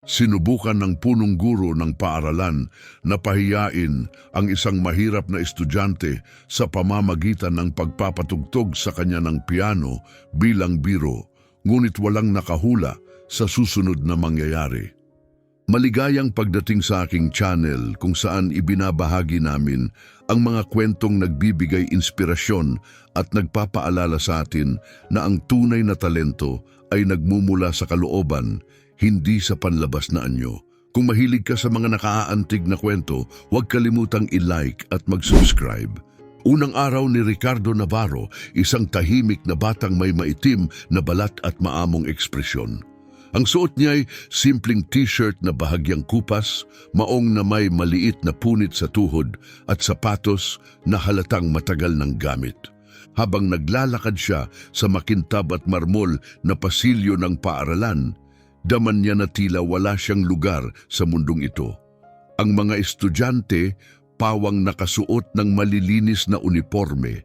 Sinubukan ng punong guro ng paaralan na pahiyain ang isang mahirap na estudyante sa pamamagitan ng pagpapatugtog sa kanya ng piano bilang biro, ngunit walang nakahula sa susunod na mangyayari. Maligayang pagdating sa aking channel kung saan ibinabahagi namin ang mga kwentong nagbibigay inspirasyon at nagpapaalala sa atin na ang tunay na talento ay nagmumula sa kalooban, hindi sa panlabas na anyo. Kung mahilig ka sa mga nakaaantig na kwento, huwag kalimutang i-like at mag-subscribe. Unang araw ni Ricardo Navarro, isang tahimik na batang may maitim na balat at maamong ekspresyon. Ang suot niya ay simpleng t-shirt na bahagyang kupas, maong na may maliit na punit sa tuhod at sapatos na halatang matagal ng gamit. Habang naglalakad siya sa makintab at marmol na pasilyo ng paaralan, daman niya na tila wala siyang lugar sa mundong ito. Ang mga estudyante, pawang nakasuot ng malilinis na uniforme,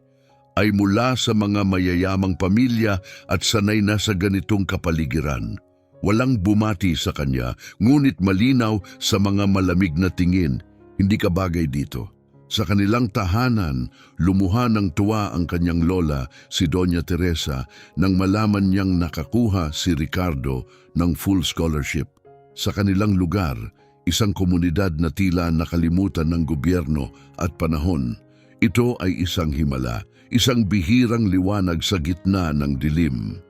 ay mula sa mga mayayamang pamilya at sanay na sa ganitong kapaligiran. Walang bumati sa kanya, ngunit malinaw sa mga malamig na tingin, hindi ka bagay dito. Sa kanilang tahanan, lumuha ng tuwa ang kanyang lola, si Doña Teresa, nang malaman niyang nakakuha si Ricardo ng full scholarship. Sa kanilang lugar, isang komunidad na tila nakalimutan ng gobyerno at panahon. Ito ay isang himala, isang bihirang liwanag sa gitna ng dilim.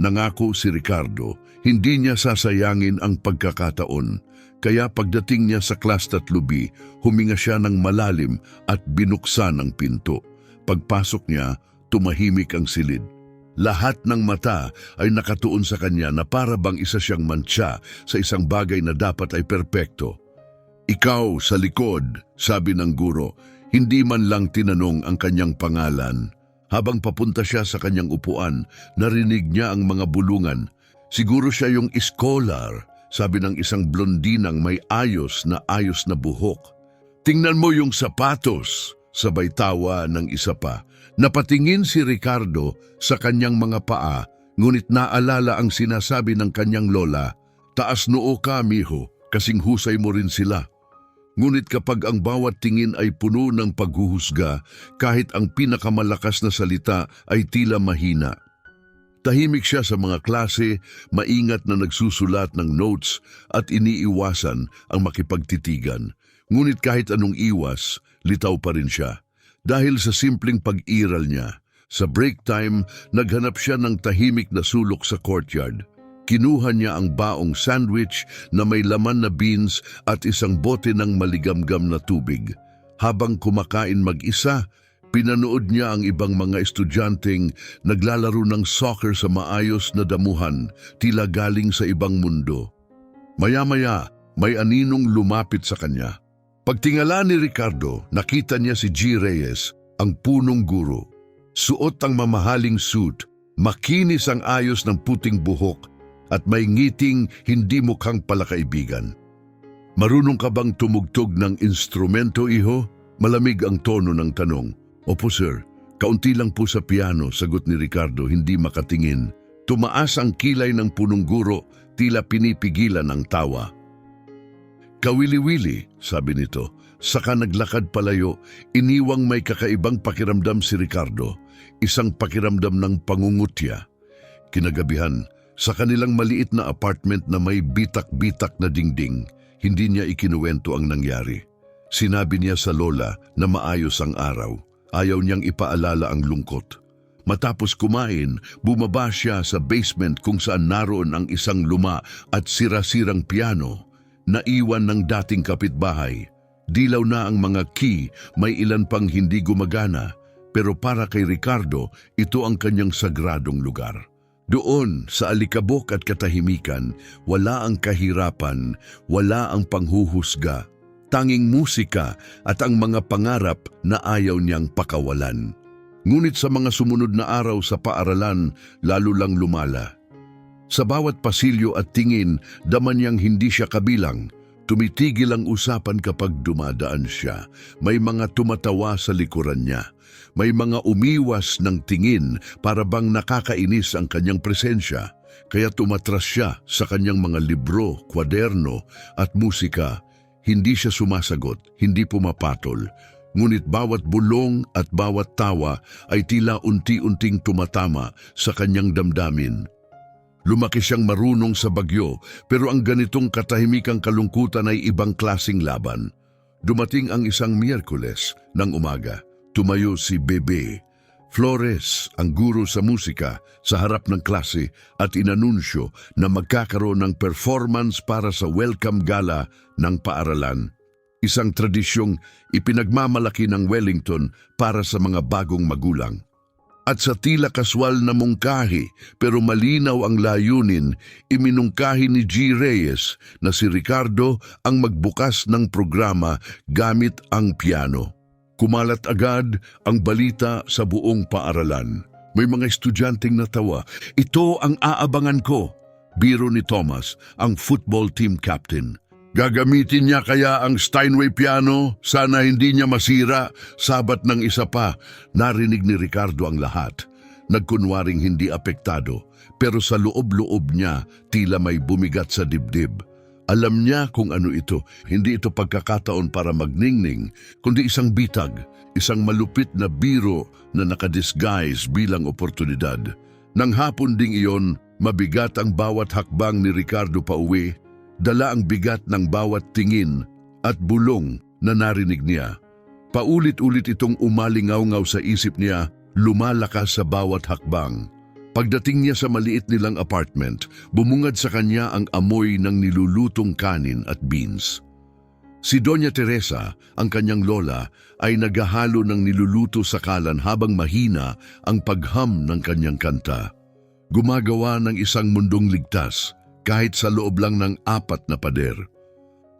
Nangako si Ricardo, hindi niya sasayangin ang pagkakataon, kaya pagdating niya sa Class 3B, huminga siya ng malalim at binuksan ang pinto. Pagpasok niya, tumahimik ang silid. Lahat ng mata ay nakatuon sa kanya na para bang isa siyang mantsa sa isang bagay na dapat ay perpekto. Ikaw sa likod, sabi ng guro, hindi man lang tinanong ang kanyang pangalan. Habang papunta siya sa kanyang upuan, narinig niya ang mga bulungan. Siguro siya yung scholar, sabi ng isang blondinang may ayos na buhok. Tingnan mo yung sapatos, sabay tawa ng isa pa. Napatingin si Ricardo sa kanyang mga paa, ngunit naalala ang sinasabi ng kanyang lola, taas noo ka, miho, kasing husay mo rin sila. Ngunit kapag ang bawat tingin ay puno ng paghuhusga, kahit ang pinakamalakas na salita ay tila mahina. Tahimik siya sa mga klase, maingat na nagsusulat ng notes at iniiwasan ang makipagtitigan. Ngunit kahit anong iwas, litaw pa rin siya. Dahil sa simpleng pag-iral niya, sa break time, naghanap siya ng tahimik na sulok sa courtyard. Kinuha niya ang baong sandwich na may laman na beans at isang bote ng maligamgam na tubig. Habang kumakain mag-isa, pinanood niya ang ibang mga estudyanteng naglalaro ng soccer sa maayos na damuhan, tila galing sa ibang mundo. Maya-maya, may aninong lumapit sa kanya. Pagtingala ni Ricardo, nakita niya si G. Reyes, ang punong guro. Suot ang mamahaling suit, makinis ang ayos ng puting buhok, at may ngiting hindi mukhang palakaibigan. Marunong ka bang tumugtog ng instrumento, iho? Malamig ang tono ng tanong. Opo sir, kaunti lang po sa piano, sagot ni Ricardo hindi makatingin. Tumaas ang kilay ng punong guro, tila pinipigilan ang tawa. Kawili-wili, sabi nito, saka naglakad palayo, iniwang may kakaibang pakiramdam si Ricardo, isang pakiramdam ng pangungutya. Kinagabihan, sa kanilang maliit na apartment na may bitak-bitak na dingding, hindi niya ikinuwento ang nangyari. Sinabi niya sa lola na maayos ang araw. Ayaw niyang ipaalala ang lungkot. Matapos kumain, bumaba siya sa basement kung saan naroon ang isang luma at sira-sirang piano, naiwan ng dating kapitbahay. Dilaw na ang mga key, may ilan pang hindi gumagana, pero para kay Ricardo, ito ang kanyang sagradong lugar. Doon, sa alikabok at katahimikan, wala ang kahirapan, wala ang panghuhusga, tanging musika at ang mga pangarap na ayaw niyang pakawalan. Ngunit sa mga sumunod na araw sa paaralan, lalo lang lumala. Sa bawat pasilyo at tingin, daman niyang hindi siya kabilang. Tumitigil ang usapan kapag dumadaan siya. May mga tumatawa sa likuran niya. May mga umiwas ng tingin para bang nakakainis ang kanyang presensya. Kaya tumatras siya sa kanyang mga libro, kwaderno at musika. Hindi siya sumasagot, hindi pumapatol. Ngunit bawat bulong at bawat tawa ay tila unti-unting tumatama sa kanyang damdamin. Lumaki siyang marunong sa bagyo, pero ang ganitong katahimikang kalungkutan ay ibang klasing laban. Dumating ang isang Miyerkules ng umaga. Tumayo si Bebe Flores, ang guro sa musika, sa harap ng klase at inanunsyo na magkakaroon ng performance para sa welcome gala ng paaralan. Isang tradisyong ipinagmamalaki ng Wellington para sa mga bagong magulang. At sa tila kaswal na mungkahi pero malinaw ang layunin, iminungkahi ni G. Reyes na si Ricardo ang magbukas ng programa gamit ang piano. Kumalat agad ang balita sa buong paaralan. May mga estudyanteng natawa. Ito ang aabangan ko, biro ni Thomas, ang football team captain. Gagamitin niya kaya ang Steinway piano? Sana hindi niya masira. Sabat ng isa pa, narinig ni Ricardo ang lahat. Nagkunwaring hindi apektado, pero sa loob-loob niya tila may bumigat sa dibdib. Alam niya kung ano ito. Hindi ito pagkakataon para magningning, kundi isang bitag, isang malupit na biro na nakadisguise bilang oportunidad. Nang hapon ding iyon, mabigat ang bawat hakbang ni Ricardo pauwi. Dala ang bigat ng bawat tingin at bulong na narinig niya. Paulit-ulit itong umalingaw-ngaw sa isip niya, lumalakas sa bawat hakbang. Pagdating niya sa maliit nilang apartment, bumungad sa kanya ang amoy ng nilulutong kanin at beans. Si Doña Teresa, ang kanyang lola, ay naghahalo ng niluluto sa kalan habang mahina ang pagham ng kanyang kanta. Gumagawa ng isang mundong ligtas, kahit sa loob lang ng 4 na pader.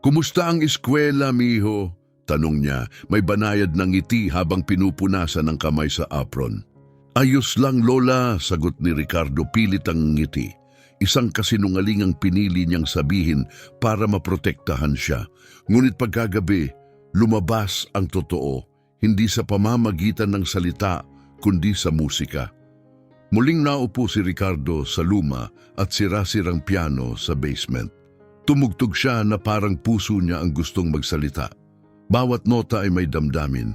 "Kumusta ang eskwela, miho?" tanong niya, may banayad ng ngiti habang pinupunasan ng kamay sa apron. "Ayos lang, lola," sagot ni Ricardo pilit ang ngiti. Isang kasinungalingang pinili niyang sabihin para maprotektahan siya. Ngunit pagkagabi, lumabas ang totoo, hindi sa pamamagitan ng salita, kundi sa musika. Muling naupo si Ricardo sa luma at sira-sirang piano sa basement. Tumugtog siya na parang puso niya ang gustong magsalita. Bawat nota ay may damdamin.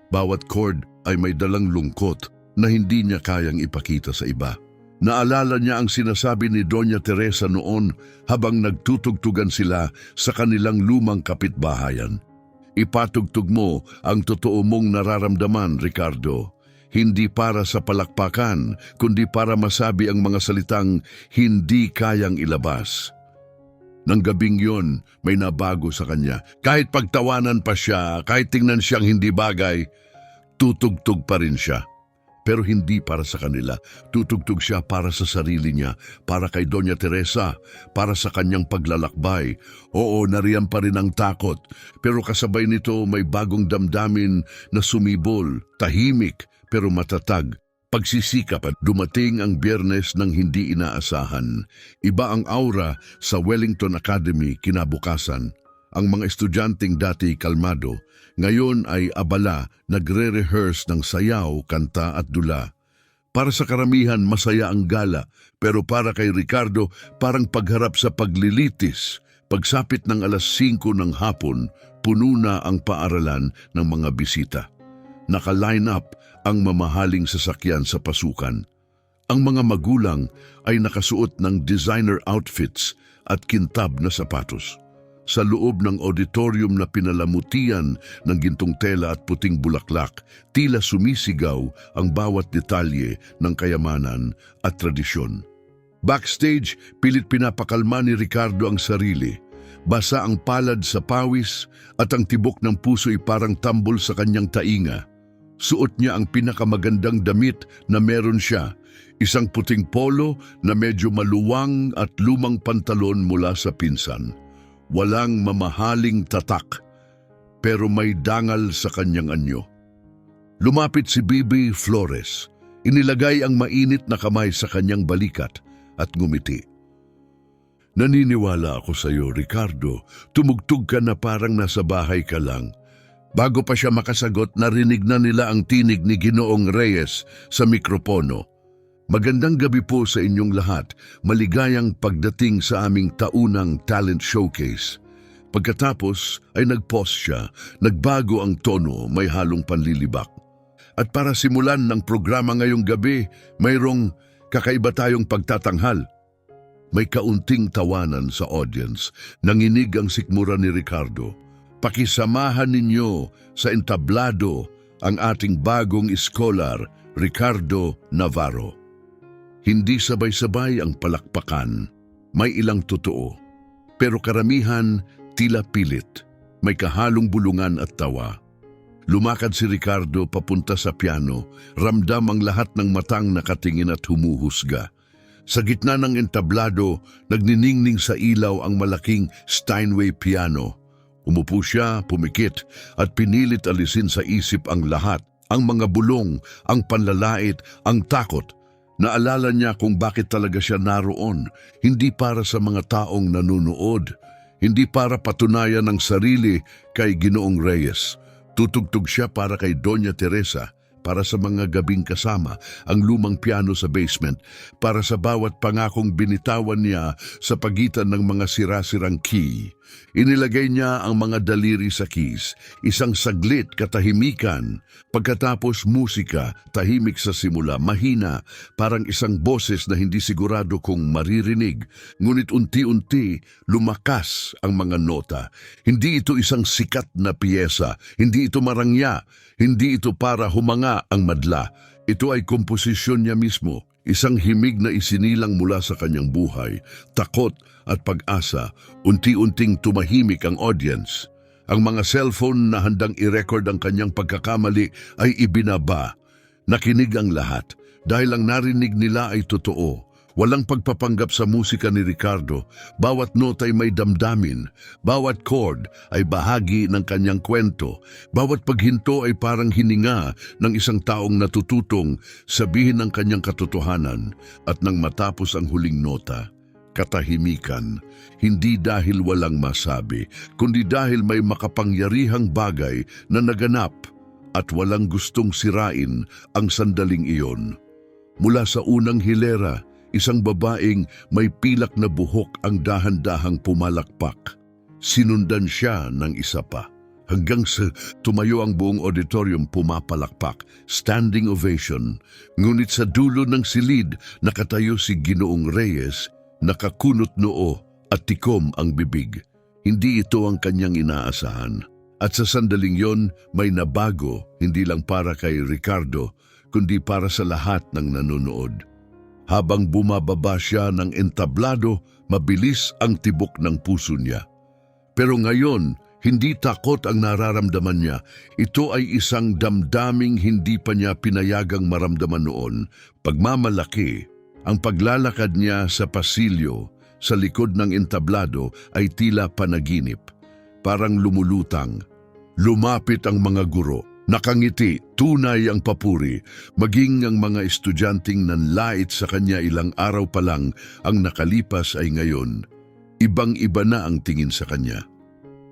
Bawat chord ay may dalang lungkot na hindi niya kayang ipakita sa iba. Naalala niya ang sinasabi ni Doña Teresa noon habang nagtutugtugan sila sa kanilang lumang kapitbahayan. "Ipatugtog mo ang totoo mong nararamdaman, Ricardo. Hindi para sa palakpakan, kundi para masabi ang mga salitang hindi kayang ilabas." Nang gabing yon, may nabago sa kanya. Kahit pagtawanan pa siya, kahit tingnan siyang hindi bagay, tutugtog pa rin siya. Pero hindi para sa kanila. Tutugtog siya para sa sarili niya, para kay Doña Teresa, para sa kanyang paglalakbay. Oo, nariyan pa rin ang takot. Pero kasabay nito may bagong damdamin na sumibol, tahimik, pero matatag. Pagsisikap at dumating ang Biyernes ng hindi inaasahan. Iba ang aura sa Wellington Academy kinabukasan. Ang mga estudyanteng dati kalmado, ngayon ay abala, nagre-rehearse ng sayaw, kanta at dula. Para sa karamihan, masaya ang gala, pero para kay Ricardo, parang pagharap sa paglilitis. Pagsapit ng 5:00 ng hapon, puno na ang paaralan ng mga bisita. Naka-line up ang mamahaling sasakyan sa pasukan. Ang mga magulang ay nakasuot ng designer outfits at kintab na sapatos. Sa loob ng auditorium na pinalamutian ng gintong tela at puting bulaklak, tila sumisigaw ang bawat detalye ng kayamanan at tradisyon. Backstage, pilit pinapakalma ni Ricardo ang sarili. Basa ang palad sa pawis at ang tibok ng puso'y parang tambol sa kanyang tainga. Suot niya ang pinakamagandang damit na meron siya, isang puting polo na medyo maluwang at lumang pantalon mula sa pinsan. Walang mamahaling tatak, pero may dangal sa kanyang anyo. Lumapit si Bibi Flores. Inilagay ang mainit na kamay sa kanyang balikat at ngumiti. Naniniwala ako sa iyo, Ricardo. Tumugtog ka na parang nasa bahay ka lang. Bago pa siya makasagot, narinig na nila ang tinig ni Ginoong Reyes sa mikropono. Magandang gabi po sa inyong lahat. Maligayang pagdating sa aming taunang talent showcase. Pagkatapos ay nag-pause siya, nagbago ang tono, may halong panlilibak. At para simulan ng programa ngayong gabi, mayroong kakaiba tayong pagtatanghal. May kaunting tawanan sa audience. Nanginig ang sikmura ni Ricardo. Pakisamahan ninyo sa entablado ang ating bagong iskolar, Ricardo Navarro. Hindi sabay-sabay ang palakpakan. May ilang totoo. Pero karamihan tila pilit. May kahalong bulungan at tawa. Lumakad si Ricardo papunta sa piano. Ramdam ang lahat ng matang nakatingin at humuhusga. Sa gitna ng entablado, nagniningning sa ilaw ang malaking Steinway piano. Umupo siya, pumikit, at pinilit alisin sa isip ang lahat. Ang mga bulong, ang panlalait, ang takot. Naalala niya kung bakit talaga siya naroon. Hindi para sa mga taong nanunood. Hindi para patunayan ng sarili kay Ginoong Reyes. Tutugtog siya para kay Doña Teresa. Para sa mga gabing kasama, ang lumang piano sa basement, para sa bawat pangakong binitawan niya sa pagitan ng mga sira-sirang key. Inilagay niya ang mga daliri sa keys, isang saglit katahimikan, pagkatapos musika, tahimik sa simula, mahina, parang isang boses na hindi sigurado kung maririnig, ngunit unti-unti lumakas ang mga nota. Hindi ito isang sikat na piyesa, hindi ito marangya, hindi ito para humanga ang madla. Ito ay komposisyon niya mismo, isang himig na isinilang mula sa kanyang buhay, takot at pag-asa. Unti-unting tumahimik ang audience. Ang mga cellphone na handang i-record ang kanyang pagkakamali ay ibinaba. Nakinig ang lahat dahil ang narinig nila ay totoo. Walang pagpapanggap sa musika ni Ricardo. Bawat nota ay may damdamin. Bawat chord ay bahagi ng kanyang kwento. Bawat paghinto ay parang hininga ng isang taong natututong sabihin ang kanyang katotohanan. At nang matapos ang huling nota, katahimikan. Hindi dahil walang masabi, kundi dahil may makapangyarihang bagay na naganap at walang gustong sirain ang sandaling iyon. Mula sa unang hilera, isang babaeng may pilak na buhok ang dahan-dahang pumalakpak. Sinundan siya ng isa pa. Hanggang sa tumayo ang buong auditorium pumapalakpak, standing ovation. Ngunit sa dulo ng silid, nakatayo si Ginoong Reyes, nakakunot noo at tikom ang bibig. Hindi ito ang kanyang inaasahan. At sa sandaling yon, may nabago, hindi lang para kay Ricardo, kundi para sa lahat ng nanonood. Habang bumababa siya ng entablado, mabilis ang tibok ng puso niya. Pero ngayon, hindi takot ang nararamdaman niya. Ito ay isang damdaming hindi pa niya pinayagang maramdaman noon. Pagmamalaki, ang paglalakad niya sa pasilyo, sa likod ng entablado ay tila panaginip. Parang lumulutang. Lumapit ang mga guro. Nakangiti, tunay ang papuri, maging ang mga estudyanteng nanlait sa kanya ilang araw pa lang ang nakalipas ay ngayon. Ibang-iba na ang tingin sa kanya.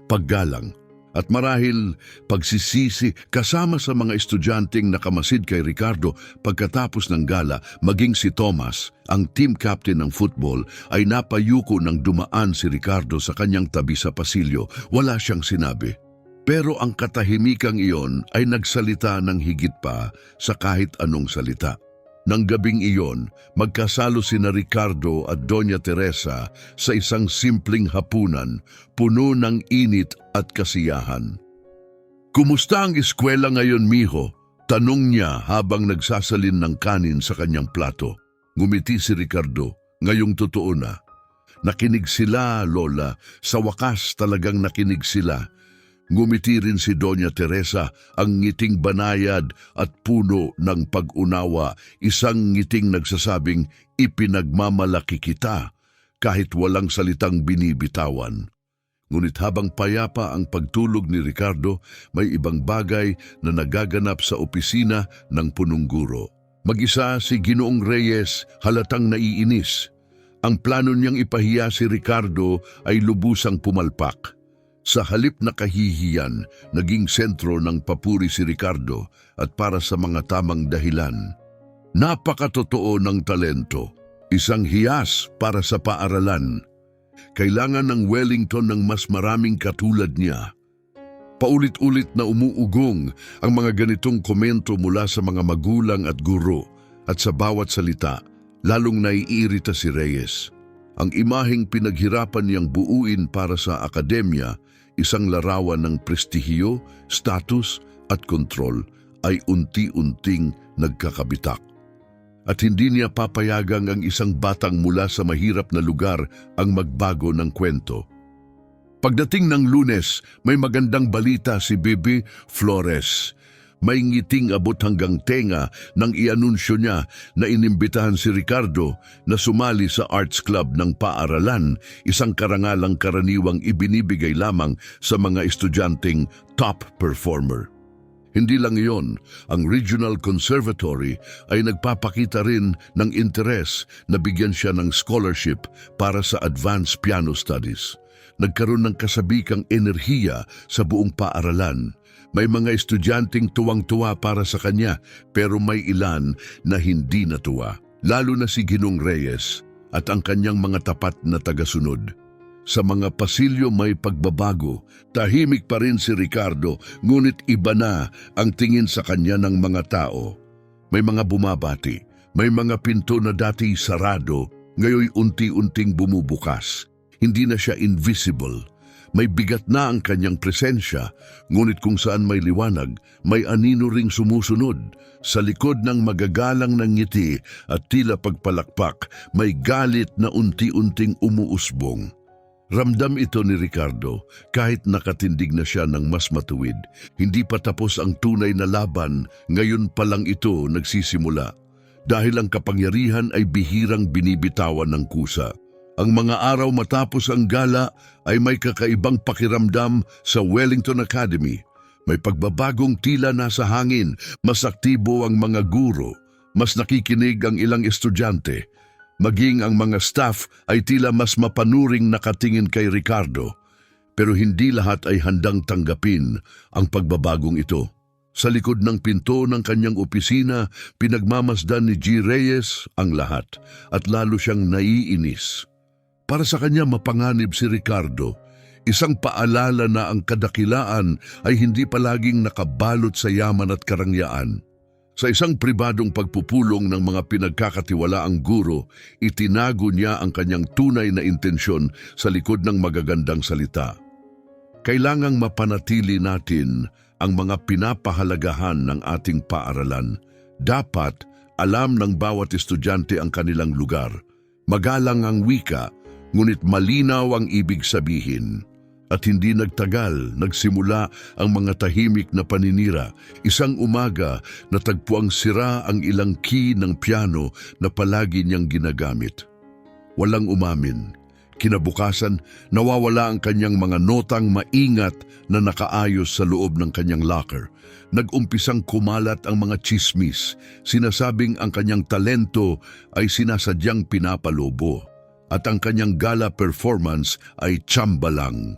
Paggalang at marahil pagsisisi kasama sa mga estudyanteng nakamasid kay Ricardo pagkatapos ng gala, maging si Thomas, ang team captain ng football, ay napayuko nang dumaan si Ricardo sa kanyang tabi sa pasilyo. Wala siyang sinabi. Pero ang katahimikang iyon ay nagsalita ng higit pa sa kahit anong salita. Nang gabing iyon, magkasalo sina Ricardo at Doña Teresa sa isang simpleng hapunan, puno ng init at kasiyahan. "Kumusta ang eskwela ngayon, miho?" Tanong niya habang nagsasalin ng kanin sa kanyang plato. Ngumiti si Ricardo, ngayong totoo na. Nakinig sila, Lola. Sa wakas talagang nakinig sila. Ngumiti rin si Doña Teresa, ang ngiting banayad at puno ng pag-unawa, isang ngiting nagsasabing ipinagmamalaki kita kahit walang salitang binibitawan. Ngunit habang payapa ang pagtulog ni Ricardo, may ibang bagay na nagaganap sa opisina ng punong guro. Mag-isa si Ginoong Reyes, halatang naiinis. Ang plano niyang ipahiya si Ricardo ay lubusang pumalpak. Sa halip na kahihiyan, naging sentro ng papuri si Ricardo at para sa mga tamang dahilan. Napakatotoo ng talento, isang hiyas para sa paaralan. Kailangan ng Wellington ng mas maraming katulad niya. Paulit-ulit na umuugong ang mga ganitong komento mula sa mga magulang at guro at sa bawat salita, lalong naiirita si Reyes. Ang imaheng pinaghirapan niyang buuin para sa akademya, isang larawan ng prestihiyo, status at kontrol, ay unti-unting nagkakabitak. At hindi niya papayagang ang isang batang mula sa mahirap na lugar ang magbago ng kwento. Pagdating ng Lunes, may magandang balita si Bibi Flores. May ngiting abot hanggang tenga nang ianunsyo niya na inimbitahan si Ricardo na sumali sa Arts Club ng paaralan, isang karangalang karaniwang ibinibigay lamang sa mga estudyanteng top performer. Hindi lang iyon, ang Regional Conservatory ay nagpapakita rin ng interes na bigyan siya ng scholarship para sa advanced piano studies. Nagkaroon ng kasabikang enerhiya sa buong paaralan. May mga estudyanteng tuwang-tuwa para sa kanya pero may ilan na hindi natuwa, lalo na si Ginong Reyes at ang kanyang mga tapat na tagasunod. Sa mga pasilyo may pagbabago, tahimik pa rin si Ricardo ngunit iba na ang tingin sa kanya ng mga tao. May mga bumabati, may mga pinto na dati sarado, ngayon unti-unting bumubukas. Hindi na siya invisible. May bigat na ang kanyang presensya, ngunit kung saan may liwanag, may anino ring sumusunod. Sa likod ng magagalang ng ngiti at tila pagpalakpak, may galit na unti-unting umuusbong. Ramdam ito ni Ricardo kahit nakatindig na siya ng mas matuwid. Hindi pa tapos ang tunay na laban, ngayon pa lang ito nagsisimula. Dahil ang kapangyarihan ay bihirang binibitawan ng kusa. Ang mga araw matapos ang gala ay may kakaibang pakiramdam sa Wellington Academy. May pagbabagong tila nasa hangin, mas aktibo ang mga guro, mas nakikinig ang ilang estudyante. Maging ang mga staff ay tila mas mapanuring nakatingin kay Ricardo. Pero hindi lahat ay handang tanggapin ang pagbabagong ito. Sa likod ng pinto ng kanyang opisina, pinagmamasdan ni G. Reyes ang lahat at lalo siyang naiinis. Para sa kanya mapanganib si Ricardo, isang paalala na ang kadakilaan ay hindi palaging nakabalot sa yaman at karangyaan. Sa isang pribadong pagpupulong ng mga pinagkakatiwalaang guro, itinago niya ang kanyang tunay na intensyon sa likod ng magagandang salita. Kailangang mapanatili natin ang mga pinapahalagahan ng ating paaralan. Dapat alam ng bawat estudyante ang kanilang lugar. Magalang ang wika, ngunit malinaw ang ibig sabihin. At hindi nagtagal, nagsimula ang mga tahimik na paninira. Isang umaga, natagpuang sira ang ilang key ng piano na palagi niyang ginagamit. Walang umamin. Kinabukasan, nawawala ang kanyang mga notang maingat na nakaayos sa loob ng kanyang locker. Nag-umpisang kumalat ang mga chismis, sinasabing ang kanyang talento ay sinasadyang pinapalobo at ang kanyang gala performance ay tsamba lang.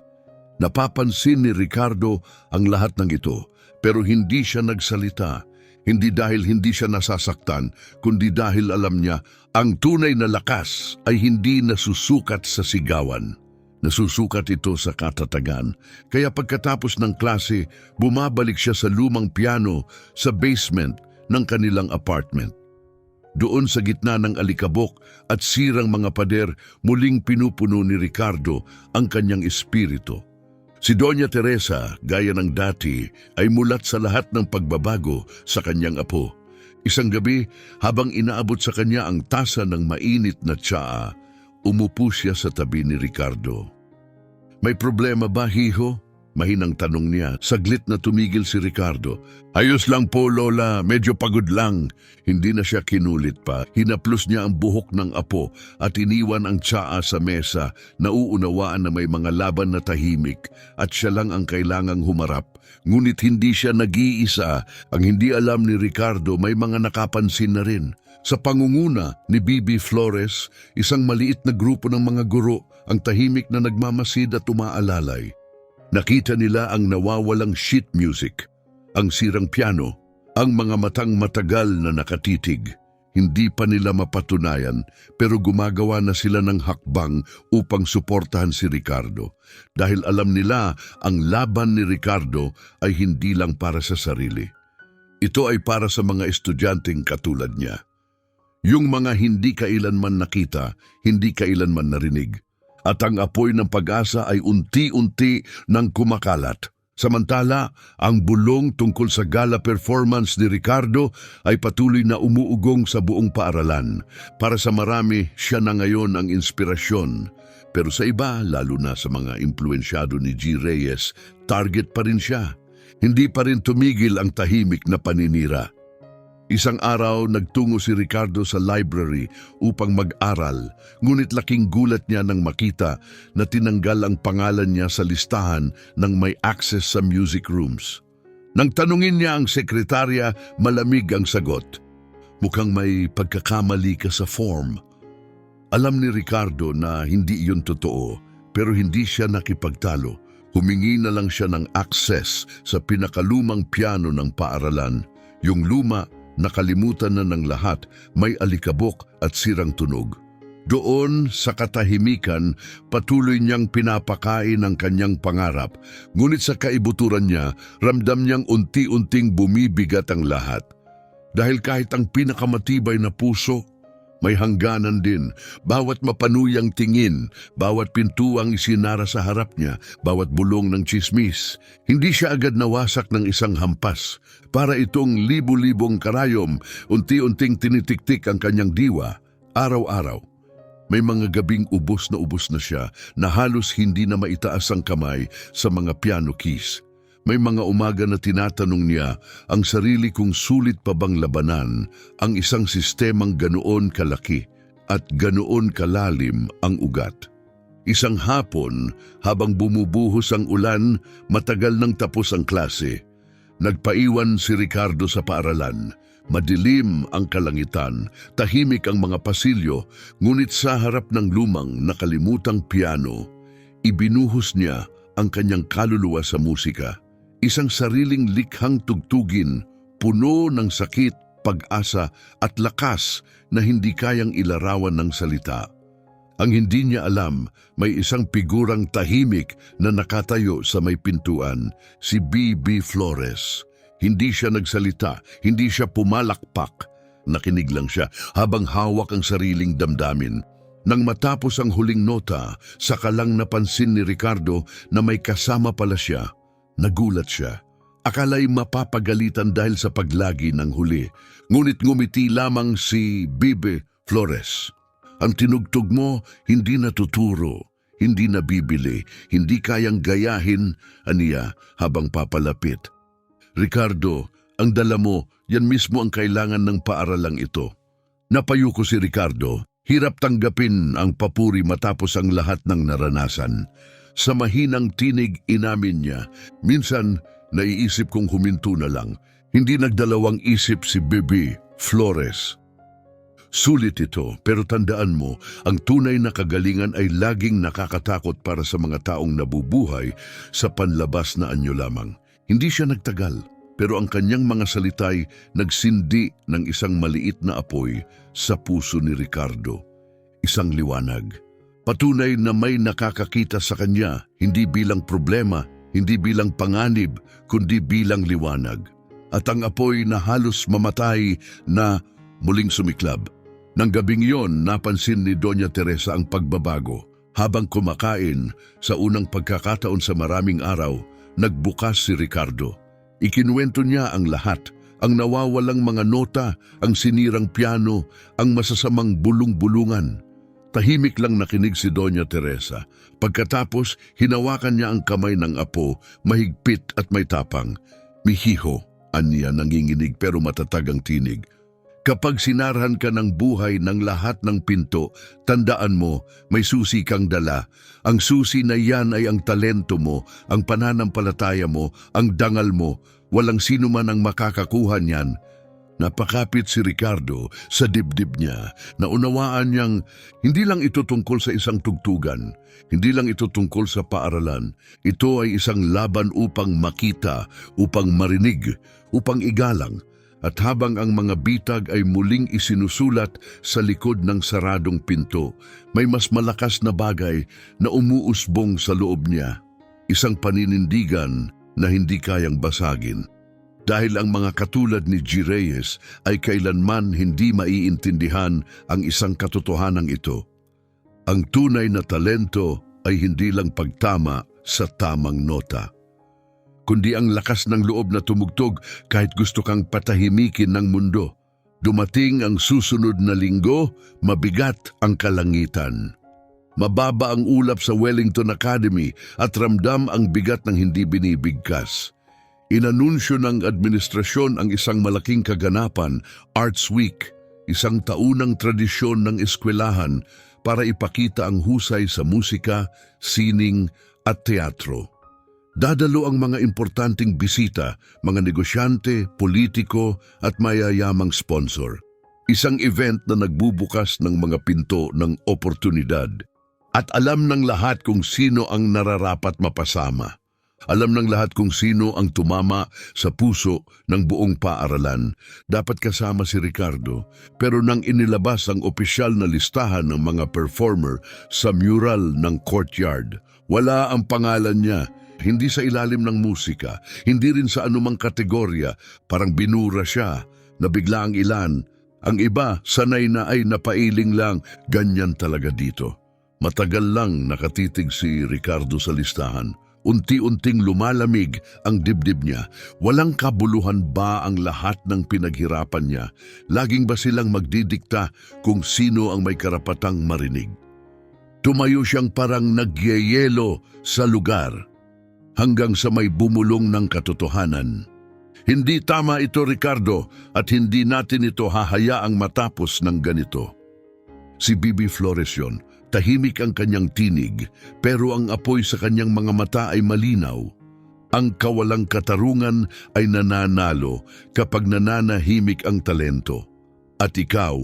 Napapansin ni Ricardo ang lahat ng ito, pero hindi siya nagsalita. Hindi dahil hindi siya nasasaktan, kundi dahil alam niya ang tunay na lakas ay hindi nasusukat sa sigawan. Nasusukat ito sa katatagan. Kaya pagkatapos ng klase, bumabalik siya sa lumang piano sa basement ng kanilang apartment. Doon sa gitna ng alikabok at sirang mga pader, muling pinupuno ni Ricardo ang kanyang espiritu. Si Doña Teresa, gaya ng dati, ay mulat sa lahat ng pagbabago sa kanyang apo. Isang gabi, habang inaabot sa kanya ang tasa ng mainit na tsaa, umupo siya sa tabi ni Ricardo. "May problema ba, hiho?" Mahinang tanong niya. Saglit na tumigil si Ricardo. "Ayos lang po, Lola. Medyo pagod lang." Hindi na siya kinulit pa. Hinaplos niya ang buhok ng apo at iniwan ang tsaa sa mesa. Nauunawaan na may mga laban na tahimik at siya lang ang kailangang humarap. Ngunit hindi siya nag-iisa. Ang hindi alam ni Ricardo, may mga nakapansin na rin. Sa pangunguna ni Bibi Flores, isang maliit na grupo ng mga guro ang tahimik na nagmamasid at umaalalay. Nakita nila ang nawawalang sheet music, ang sirang piano, ang mga matang matagal na nakatitig. Hindi pa nila mapatunayan pero gumagawa na sila ng hakbang upang suportahan si Ricardo dahil alam nila ang laban ni Ricardo ay hindi lang para sa sarili. Ito ay para sa mga estudyanteng katulad niya. Yung mga hindi kailanman nakita, hindi kailanman narinig. At ang apoy ng pag-asa ay unti-unti nang kumakalat. Samantala, ang bulong tungkol sa gala performance ni Ricardo ay patuloy na umuugong sa buong paaralan. Para sa marami, siya na ngayon ang inspirasyon. Pero sa iba, lalo na sa mga impluensyado ni G. Reyes, target pa rin siya. Hindi pa rin tumigil ang tahimik na paninira. Isang araw, nagtungo si Ricardo sa library upang mag-aral, ngunit laking gulat niya nang makita na tinanggal ang pangalan niya sa listahan ng may access sa music rooms. Nang tanungin niya ang sekretarya, malamig ang sagot. Mukhang may pagkakamali ka sa form. Alam ni Ricardo na hindi iyon totoo, pero hindi siya nakipagtalo. Humingi na lang siya ng access sa pinakalumang piano ng paaralan. Yung luma, nakalimutan na ng lahat, may alikabok at sirang tunog. Doon sa katahimikan, patuloy niyang pinapakain ang kanyang pangarap. Ngunit sa kaibuturan niya, ramdam niyang unti-unting bumibigat ang lahat. Dahil kahit ang pinakamatibay na puso, may hangganan din. Bawat mapanuyang tingin, bawat pintuang isinara sa harap niya, bawat bulong ng tsismis. Hindi siya agad nawasak ng isang hampas. Para itong libu-libong karayom, unti-unting tinitiktik ang kanyang diwa, araw-araw. May mga gabing ubos na siya na halos hindi na maitaas ang kamay sa mga piano keys. May mga umaga na tinatanong niya ang sarili kung sulit pa bang labanan ang isang sistemang ganoon kalaki at ganoon kalalim ang ugat. Isang hapon, habang bumubuhos ang ulan, matagal nang tapos ang klase. Nagpaiwan si Ricardo sa paaralan. Madilim ang kalangitan, tahimik ang mga pasilyo, ngunit sa harap ng lumang nakalimutang piano, ibinuhos niya ang kanyang kaluluwa sa musika. Isang sariling likhang tugtugin, puno ng sakit, pag-asa at lakas na hindi kayang ilarawan ng salita. Ang hindi niya alam, may isang figurang tahimik na nakatayo sa may pintuan, si Bibi Flores. Hindi siya nagsalita, hindi siya pumalakpak. Nakinig lang siya habang hawak ang sariling damdamin. Nang matapos ang huling nota, saka lang napansin ni Ricardo na may kasama pala siya. Nagulat siya. Akala'y mapapagalitan dahil sa paglagi ng huli. Ngunit ngumiti lamang si Bibi Flores. Ang tinugtog mo, hindi natuturo, hindi nabibili, hindi kayang gayahin, aniya habang papalapit. Ricardo, ang dala mo, yan mismo ang kailangan ng paaralang ito. Napayuko si Ricardo, hirap tanggapin ang papuri matapos ang lahat ng naranasan. Sa mahinang tinig inamin niya, minsan naiisip kong huminto na lang. Hindi nagdalawang isip si Bibi Flores. Sulit ito, pero tandaan mo, ang tunay na kagalingan ay laging nakakatakot para sa mga taong nabubuhay sa panlabas na anyo lamang. Hindi siya nagtagal, pero ang kanyang mga salitay nagsindi ng isang maliit na apoy sa puso ni Ricardo. Isang liwanag. Patunay na may nakakakita sa kanya, hindi bilang problema, hindi bilang panganib, kundi bilang liwanag. At ang apoy na halos mamatay na muling sumiklab. Nang gabing iyon, napansin ni Doña Teresa ang pagbabago. Habang kumakain, sa unang pagkakataon sa maraming araw, nagbukas si Ricardo. Ikinuwento niya ang lahat, ang nawawalang mga nota, ang sinirang piano, ang masasamang bulung-bulungan. Tahimik lang nakinig si Doña Teresa. Pagkatapos, hinawakan niya ang kamay ng apo, mahigpit at may tapang. Mihiho, aniya nanginginig pero matatag ang tinig. Kapag sinarahan ka ng buhay ng lahat ng pinto, tandaan mo, may susi kang dala. Ang susi na yan ay ang talento mo, ang pananampalataya mo, ang dangal mo. Walang sino man ang makakakuha niyan. Napakapit si Ricardo sa dibdib niya. Naunawaan niyang hindi lang ito tungkol sa isang tugtugan, hindi lang ito tungkol sa paaralan. Ito ay isang laban upang makita, upang marinig, upang igalang. At habang ang mga bitag ay muling isinusulat sa likod ng saradong pinto, may mas malakas na bagay na umuusbong sa loob niya. Isang paninindigan na hindi kayang basagin. Dahil ang mga katulad ni G. Reyes ay kailanman hindi maiintindihan ang isang katotohanan ito. Ang tunay na talento ay hindi lang pagtama sa tamang nota, kundi ang lakas ng loob na tumugtog kahit gusto kang patahimikin ng mundo. Dumating ang susunod na linggo, mabigat ang kalangitan. Mababa ang ulap sa Wellington Academy at ramdam ang bigat ng hindi binibigkas. Inanunsyo ng administrasyon ang isang malaking kaganapan, Arts Week, isang taunang tradisyon ng eskwelahan para ipakita ang husay sa musika, sining at teatro. Dadalo ang mga importanteng bisita, mga negosyante, politiko at mayayamang sponsor. Isang event na nagbubukas ng mga pinto ng oportunidad. At alam ng lahat kung sino ang nararapat mapasama. Alam ng lahat kung sino ang tumama sa puso ng buong paaralan. Dapat kasama si Ricardo, pero nang inilabas ang opisyal na listahan ng mga performer sa mural ng courtyard, wala ang pangalan niya. Hindi sa ilalim ng musika, hindi rin sa anumang kategorya. Parang binura siya, nabigla ang ilan. Ang iba, sanay na ay napailing lang. Ganyan talaga dito. Matagal lang nakatitig si Ricardo sa listahan. Unti-unting lumalamig ang dibdib niya. Walang kabuluhan ba ang lahat ng pinaghirapan niya? Laging ba silang magdidikta kung sino ang may karapatang marinig? Tumayo siyang parang nagyeyelo sa lugar hanggang sa may bumulong ng katotohanan. Hindi tama ito, Ricardo, at hindi natin ito hahayaang matapos ng ganito. Si Bibi Flores yun. Tahimik ang kanyang tinig, pero ang apoy sa kanyang mga mata ay malinaw. Ang kawalang katarungan ay nananalo kapag nananahimik ang talento. At ikaw,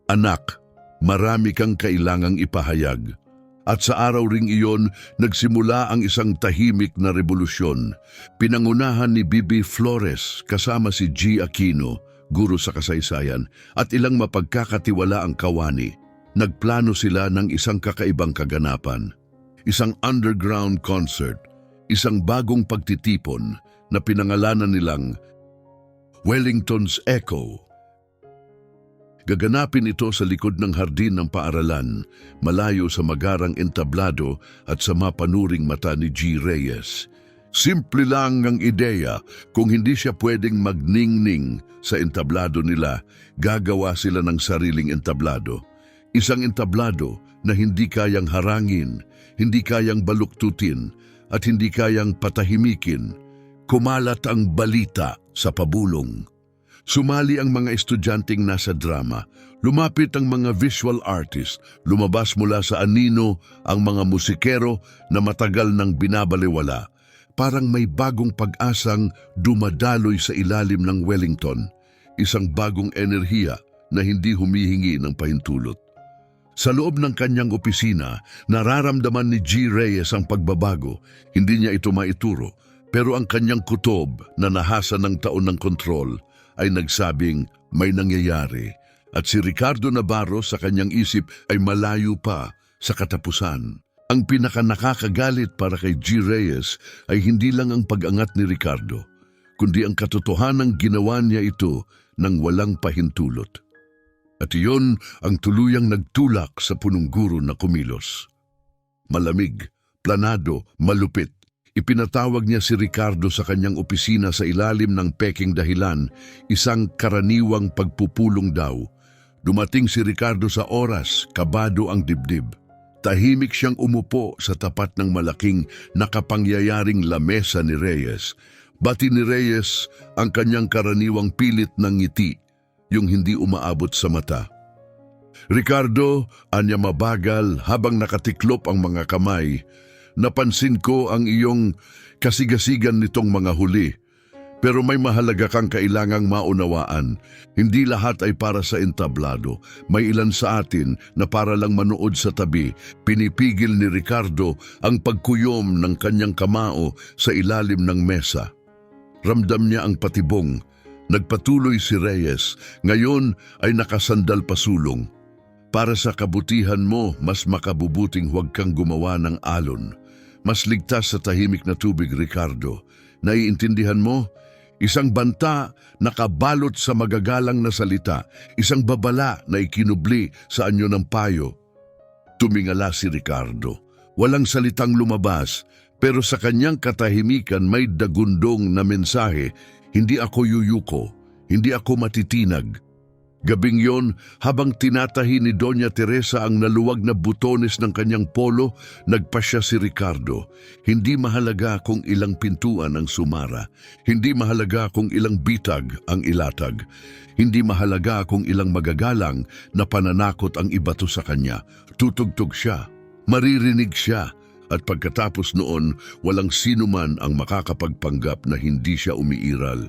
anak, marami kang kailangang ipahayag. At sa araw ring iyon, nagsimula ang isang tahimik na revolusyon. Pinangunahan ni Bibi Flores kasama si G. Aquino, guro sa kasaysayan, at ilang mapagkakatiwalaang kawani. Nagplano sila ng isang kakaibang kaganapan, isang underground concert, isang bagong pagtitipon na pinangalanan nilang Wellington's Echo. Gaganapin ito sa likod ng hardin ng paaralan, malayo sa magarang entablado at sa mapanuring mata ni G. Reyes. Simple lang ang ideya, kung hindi siya pwedeng magningning sa entablado nila, gagawa sila ng sariling entablado. Isang entablado na hindi kayang harangin, hindi kayang baluktutin, at hindi kayang patahimikin. Kumalat ang balita sa pabulong. Sumali ang mga estudyanteng nasa drama, lumapit ang mga visual artist, lumabas mula sa anino ang mga musikero na matagal nang binabaliwala. Parang may bagong pag-asang dumadaloy sa ilalim ng Wellington, isang bagong enerhiya na hindi humihingi ng pahintulot. Sa loob ng kanyang opisina, nararamdaman ni G. Reyes ang pagbabago. Hindi niya ito maituro, pero ang kanyang kutob na nahasa ng taon ng kontrol ay nagsabing may nangyayari. At si Ricardo Navarro sa kanyang isip ay malayo pa sa katapusan. Ang pinakanakakagalit para kay G. Reyes ay hindi lang ang pag-angat ni Ricardo, kundi ang katotohanang ginawa niya ito nang walang pahintulot. At iyon ang tuluyang nagtulak sa punong guro na kumilos. Malamig, planado, malupit. Ipinatawag niya si Ricardo sa kanyang opisina sa ilalim ng peking dahilan, isang karaniwang pagpupulong daw. Dumating si Ricardo sa oras, kabado ang dibdib. Tahimik siyang umupo sa tapat ng malaking nakapangyayaring lamesa ni Reyes. Bati ni Reyes ang kanyang karaniwang pilit ng ngiti, yung hindi umaabot sa mata. Ricardo, anya mabagal habang nakatiklop ang mga kamay, napansin ko ang iyong kasigasigan nitong mga huli. Pero may mahalaga kang kailangang maunawaan. Hindi lahat ay para sa entablado. May ilan sa atin na para lang manood sa tabi. Pinipigil ni Ricardo ang pagkuyom ng kanyang kamao sa ilalim ng mesa. Ramdam niya ang patibong. Nagpatuloy si Reyes. Ngayon ay nakasandal pa sulong. Para sa kabutihan mo, mas makabubuting huwag kang gumawa ng alon. Mas ligtas sa tahimik na tubig, Ricardo. Naiintindihan mo? Isang banta na kabalot sa magagalang na salita, isang babala na ikinubli sa anyo ng payo. Tumingala si Ricardo. Walang salitang lumabas, pero sa kanyang katahimikan may dagundong na mensahe, hindi ako yuyuko, hindi ako matitinag. Gabing yon, habang tinatahi ni Doña Teresa ang naluwag na butones ng kanyang polo, nagpasya si Ricardo. Hindi mahalaga kung ilang pintuan ang sumara. Hindi mahalaga kung ilang bitag ang ilatag. Hindi mahalaga kung ilang magagalang na pananakot ang ibato sa kanya. Tutugtog siya. Maririnig siya. At pagkatapos noon, walang sinuman ang makakapagpanggap na hindi siya umiiral.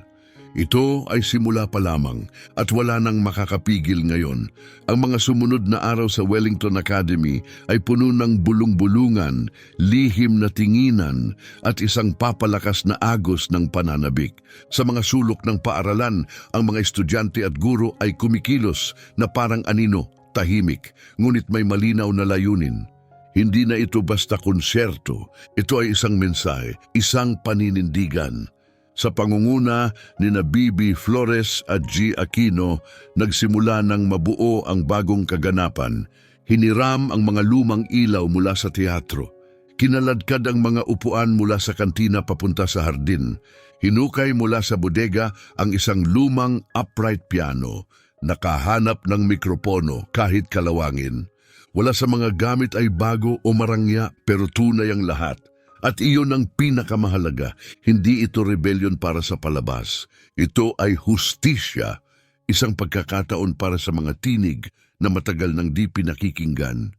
Ito ay simula pa lamang at wala nang makakapigil ngayon. Ang mga sumunod na araw sa Wellington Academy ay puno ng bulong-bulungan, lihim na tinginan at isang papalakas na agos ng pananabik. Sa mga sulok ng paaralan, ang mga estudyante at guro ay kumikilos na parang anino, tahimik, ngunit may malinaw na layunin. Hindi na ito basta konserto, ito ay isang mensahe, isang paninindigan. Sa pangunguna ni Bibi Flores at G. Aquino, nagsimula ng mabuo ang bagong kaganapan. Hiniram ang mga lumang ilaw mula sa teatro. Kinaladkad ang mga upuan mula sa kantina papunta sa hardin. Hinukay mula sa bodega ang isang lumang upright piano. Nakahanap ng mikropono kahit kalawangin. Wala sa mga gamit ay bago o marangya pero tunay ang lahat. At iyon ang pinakamahalaga, hindi ito rebellion para sa palabas. Ito ay hustisya, isang pagkakataon para sa mga tinig na matagal nang di pinakikinggan.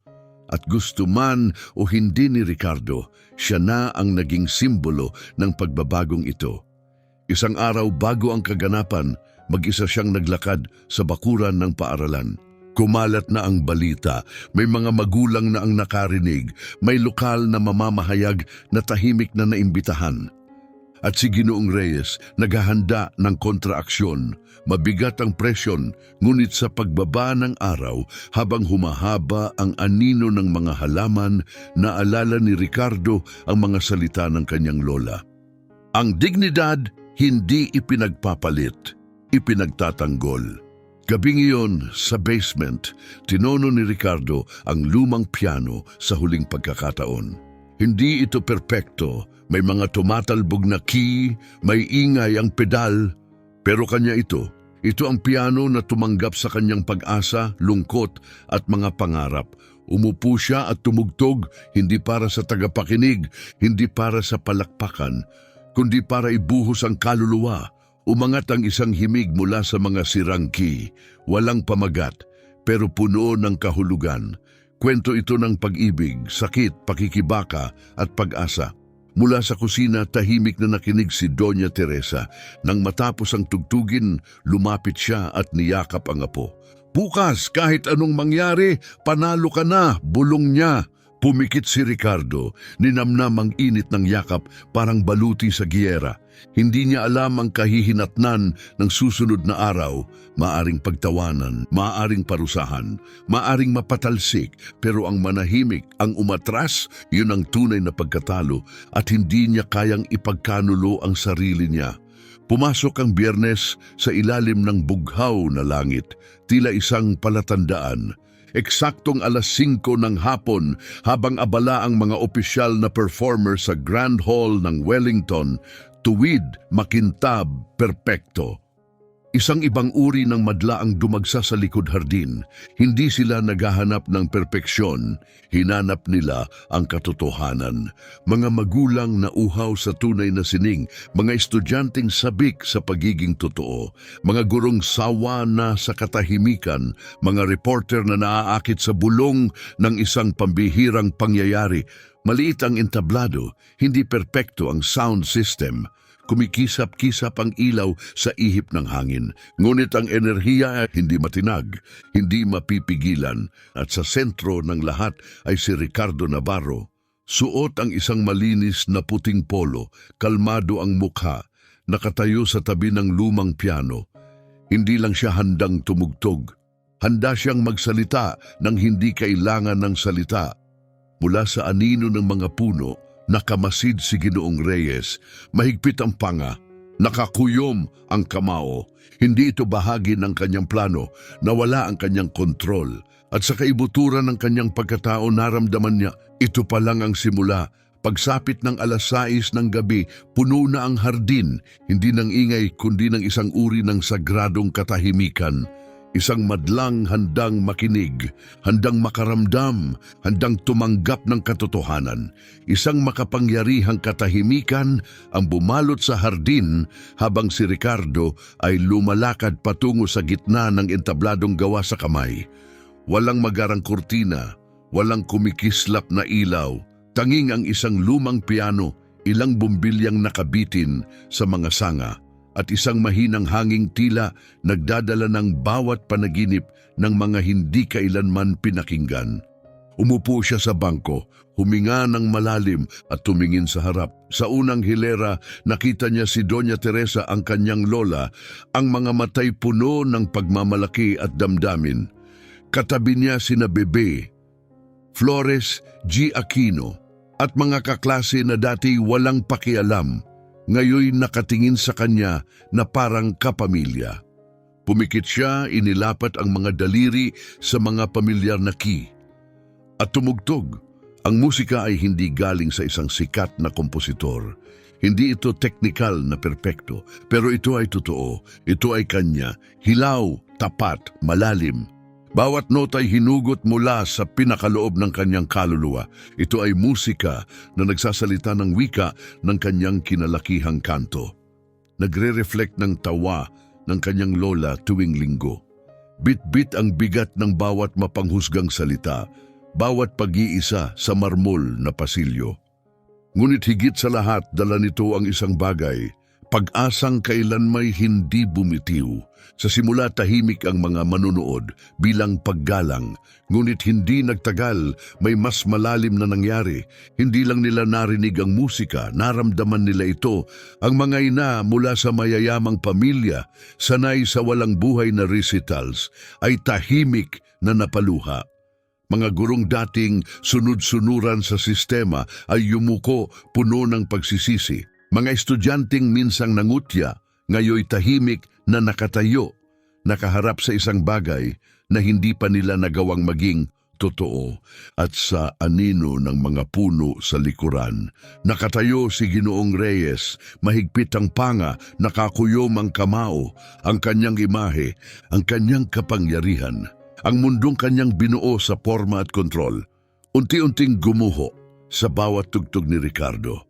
At gusto man o hindi ni Ricardo, siya na ang naging simbolo ng pagbabagong ito. Isang araw bago ang kaganapan, mag-isa siyang naglakad sa bakuran ng paaralan. Kumalat na ang balita, may mga magulang na ang nakarinig, may lokal na mamamahayag na tahimik na naimbitahan. At si Ginoong Reyes naghahanda ng kontraaksyon. Mabigat ang presyon, ngunit sa pagbaba ng araw habang humahaba ang anino ng mga halaman, naalala ni Ricardo ang mga salita ng kanyang lola. Ang dignidad hindi ipinagpapalit, ipinagtatanggol. Gabing iyon, sa basement, tinono ni Ricardo ang lumang piano sa huling pagkakataon. Hindi ito perpekto, may mga tumatalbog na key, may ingay ang pedal, pero kanya ito. Ito ang piano na tumanggap sa kanyang pag-asa, lungkot at mga pangarap. Umupo siya at tumugtog, hindi para sa tagapakinig, hindi para sa palakpakan, kundi para ibuhos ang kaluluwa. Umangat ang isang himig mula sa mga sirangki, walang pamagat, pero puno ng kahulugan. Kwento ito ng pag-ibig, sakit, pakikibaka at pag-asa. Mula sa kusina, tahimik na nakinig si Doña Teresa. Nang matapos ang tugtugin, lumapit siya at niyakap ang apo. Bukas, kahit anong mangyari, panalo ka na, bulong niya. Pumikit si Ricardo, ninamnam ang init ng yakap parang baluti sa giyera. Hindi niya alam ang kahihinatnan ng susunod na araw. Maaring pagtawanan, maaring parusahan, maaring mapatalsik, pero ang manahimik, ang umatras, yun ang tunay na pagkatalo at hindi niya kayang ipagkanulo ang sarili niya. Pumasok ang Biyernes sa ilalim ng bughaw na langit, tila isang palatandaan. Eksaktong 5:00 ng hapon habang abala ang mga opisyal na performer sa Grand Hall ng Wellington, tuwid, makintab, perpekto. Isang ibang uri ng madla ang dumagsa sa likod hardin. Hindi sila naghahanap ng perpeksyon, hinanap nila ang katotohanan. Mga magulang na uhaw sa tunay na sining, mga estudyanteng sabik sa pagiging totoo, mga gurong sawa na sa katahimikan, mga reporter na naaakit sa bulong ng isang pambihirang pangyayari. Maliit ang entablado, hindi perpekto ang sound system. kumikisap-kisap ang ilaw sa ihip ng hangin. Ngunit ang enerhiya ay hindi matinag, hindi mapipigilan, at sa sentro ng lahat ay si Ricardo Navarro. Suot ang isang malinis na puting polo, kalmado ang mukha, nakatayo sa tabi ng lumang piano. Hindi lang siya handang tumugtog. Handa siyang magsalita nang hindi kailangan ng salita. Mula sa anino ng mga puno, nakamasid si Ginoong Reyes, mahigpit ang panga, nakakuyom ang kamao. Hindi ito bahagi ng kanyang plano, nawala ang kanyang kontrol. At sa kaibuturan ng kanyang pagkatao, naramdaman niya, ito pa lang ang simula. Pagsapit ng 6:00 ng gabi, puno na ang hardin, hindi ng ingay kundi ng isang uri ng sagradong katahimikan. Isang madlang handang makinig, handang makaramdam, handang tumanggap ng katotohanan. Isang makapangyarihang katahimikan ang bumalot sa hardin habang si Ricardo ay lumalakad patungo sa gitna ng entabladong gawa sa kamay. Walang magarang kurtina, walang kumikislap na ilaw, tanging ang isang lumang piano, ilang bumbilyang nakabitin sa mga sanga, at isang mahinang hanging tila nagdadala ng bawat panaginip ng mga hindi kailanman pinakinggan. Umupo siya sa bangko, huminga ng malalim at tumingin sa harap. Sa unang hilera, nakita niya si Doña Teresa, ang kanyang lola, ang mga matay puno ng pagmamalaki at damdamin. Katabi niya sina Bebe, Flores, G. Aquino, at mga kaklase na dati walang pakialam, ngayon nakatingin sa kanya na parang kapamilya. Pumikit siya, inilapat ang mga daliri sa mga pamilyar na key. At tumugtog. Ang musika ay hindi galing sa isang sikat na kompositor. Hindi ito teknikal na perpekto, pero ito ay totoo. Ito ay kanya, hilaw, tapat, malalim. Bawat nota ay hinugot mula sa pinakaloob ng kanyang kaluluwa. Ito ay musika na nagsasalita ng wika ng kanyang kinalakihang kanto. Nagre-reflect ng tawa ng kanyang lola tuwing linggo. Bit-bit ang bigat ng bawat mapanghusgang salita, bawat pag-iisa sa marmol na pasilyo. Ngunit higit sa lahat, dala nito ang isang bagay, pag-asang kailan may hindi bumitiw. Sa simula tahimik ang mga manunood bilang paggalang, ngunit hindi nagtagal, may mas malalim na nangyari. Hindi lang nila narinig ang musika, naramdaman nila ito. Ang mga ina mula sa mayayamang pamilya, sanay sa walang buhay na recitals, ay tahimik na napaluha. Mga gurong dating sunod-sunuran sa sistema ay yumuko, puno ng pagsisisi. Mga estudyanteng minsang nangutya, ngayoy tahimik na nakatayo, nakaharap sa isang bagay na hindi pa nila nagawang maging totoo. At sa anino ng mga puno sa likuran, nakatayo si Ginoong Reyes, mahigpit ang panga, nakakuyom ang kamao, ang kanyang imahe, ang kanyang kapangyarihan, ang mundong kanyang binuo sa forma at kontrol. Unti-unting gumuho sa bawat tugtog ni Ricardo.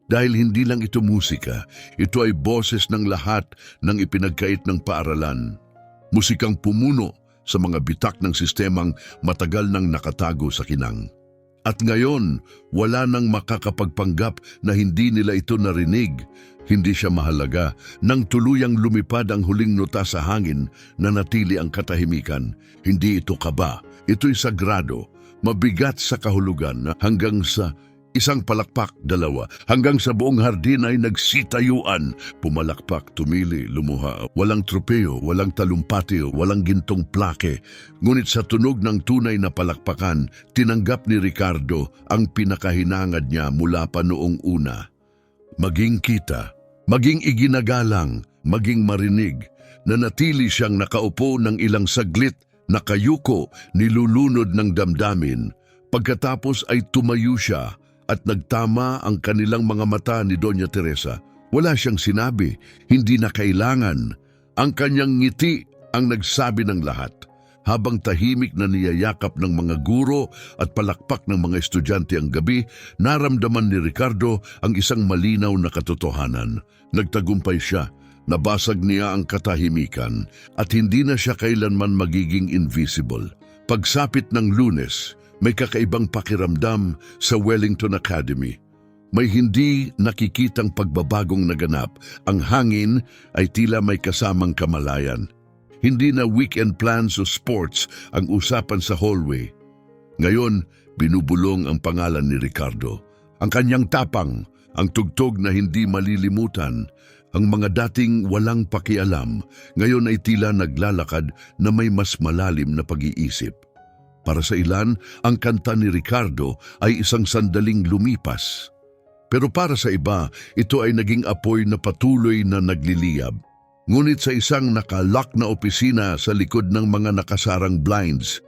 Dahil hindi lang ito musika, ito ay boses ng lahat ng ipinagkait ng paaralan. Musikang pumuno sa mga bitak ng sistemang matagal nang nakatago sa kinang. At ngayon, wala nang makakapagpanggap na hindi nila ito narinig. Hindi siya mahalaga. Nang tuluyang lumipad ang huling nota sa hangin, nanatili ang katahimikan. Hindi ito kaba, ito'y sagrado, mabigat sa kahulugan hanggang sa isang palakpak, dalawa, hanggang sa buong hardin ay nagsitayuan. Pumalakpak, tumili, lumuha. Walang tropeo, walang talumpati, walang gintong plake. Ngunit sa tunog ng tunay na palakpakan, tinanggap ni Ricardo ang pinakahinangad niya mula pa noong una. Maging kita, maging iginagalang, maging marinig, nanatili siyang nakaupo ng ilang saglit, nakayuko, nilulunod ng damdamin. Pagkatapos ay tumayo siya, at nagtama ang kanilang mga mata ni Doña Teresa. Wala siyang sinabi, hindi na kailangan. Ang kanyang ngiti ang nagsabi ng lahat. Habang tahimik na niyayakap ng mga guro at palakpak ng mga estudyante ang gabi, naramdaman ni Ricardo ang isang malinaw na katotohanan. Nagtagumpay siya, nabasag niya ang katahimikan, at hindi na siya kailanman magiging invisible. Pagsapit ng Lunes, may kakaibang pakiramdam sa Wellington Academy. May hindi nakikitang pagbabagong naganap. Ang hangin ay tila may kasamang kamalayan. Hindi na weekend plans o sports ang usapan sa hallway. Ngayon, binubulong ang pangalan ni Ricardo. Ang kanyang tapang, ang tugtog na hindi malilimutan, ang mga dating walang pakialam, ngayon ay tila naglalakad na may mas malalim na pag-iisip. Para sa ilan, ang kanta ni Ricardo ay isang sandaling lumipas. Pero para sa iba, ito ay naging apoy na patuloy na nagliliyab. Ngunit sa isang nakalock na opisina sa likod ng mga nakasarang blinds,